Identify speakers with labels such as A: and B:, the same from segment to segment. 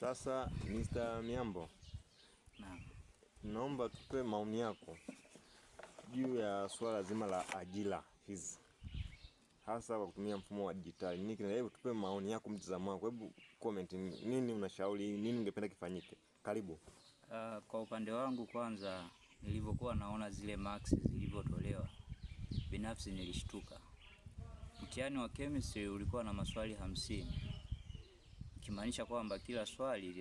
A: Sasa Mr. Miambo, naomba tupe maoni yako juu ya swala zima la ajira hizi, hasa kwa kutumia mfumo wa dijitali. Hebu tupe maoni yako, mtazamo wako. Hebu comment, nini unashauri, nini ungependa kifanyike? Karibu.
B: Kwa upande wangu, kwanza nilivyokuwa naona zile marks zilivyotolewa, binafsi nilishtuka. Mtihani wa chemistry ulikuwa na maswali 50, kimaanisha kwamba kila swali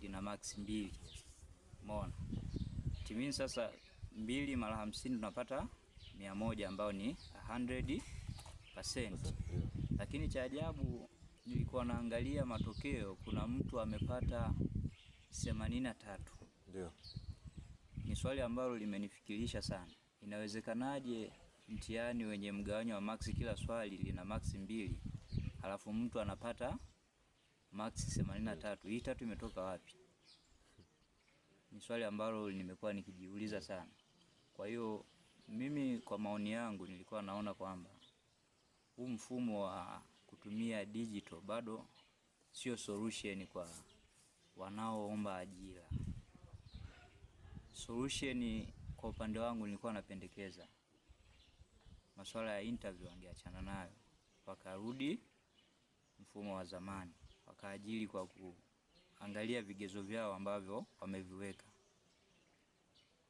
B: lina marks 2. Umeona? Timini sasa 2 mara 50 tunapata 100, ambao ni 100%. Lakini cha ajabu, nilikuwa naangalia matokeo, kuna mtu amepata 83.
A: Ndio.
B: Ni swali ambalo limenifikirisha sana. Inawezekanaje mtihani wenye mgawanyo wa marks, kila swali lina marks 2, halafu mtu anapata marks 83? Hii tatu imetoka wapi? Ni swali ambalo nimekuwa nikijiuliza sana. Kwa hiyo mimi, kwa maoni yangu, nilikuwa naona kwamba huu mfumo wa kutumia digital bado sio solution kwa wanaoomba ajira. Solution kwa upande wangu, nilikuwa napendekeza masuala ya interview wangeachana nayo, wakarudi mfumo wa zamani, wakaajiri kwa kuangalia vigezo vyao ambavyo wameviweka.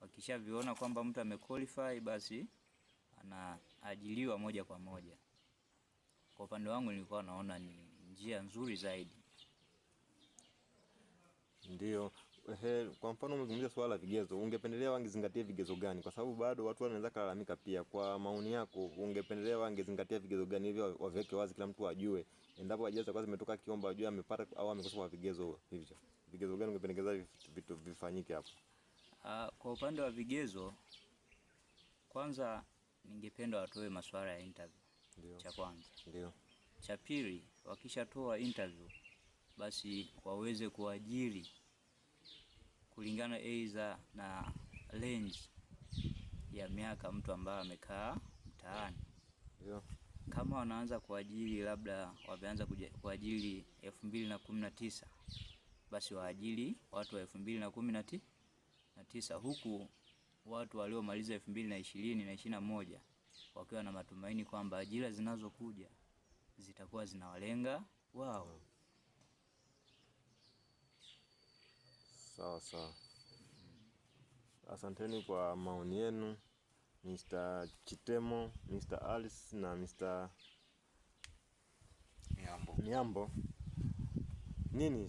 B: Wakishaviona kwamba mtu amequalify, basi anaajiriwa moja kwa moja. Kwa upande wangu, nilikuwa naona ni njia nzuri zaidi.
A: Ndio. Kwa mfano umezungumzia swala la vigezo, ungependelea wangezingatia vigezo gani? Kwa sababu bado watu wanaweza kulalamika pia. Kwa maoni yako, ungependelea wangezingatia vigezo gani ili waweke wazi, kila mtu ajue endapo ajira kwa zimetoka kiomba, ajue amepata au amekosa kwa vigezo hivyo. Vigezo gani ungependekeza vitu vifanyike hapo?
B: Kwa upande wa vigezo, kwanza ningependa watoe masuala ya interview.
A: Ndio.
B: Cha kwanza.
A: Ndio.
B: Cha pili, wakishatoa interview, basi waweze kuajiri kulingana aidha na range ya miaka mtu ambaye amekaa mtaani.
A: Ndio.
B: Kama wanaanza kuajiri, labda wameanza kuajiri 2019, basi waajiri watu wa 2019, huku watu waliomaliza 2020 na 2021 wakiwa na matumaini kwamba ajira zinazokuja zitakuwa zinawalenga wao.
A: Sawa. Asanteni kwa maoni yenu, Mr. Chitemo, Mr. Alice na Mr. Miambo. Nini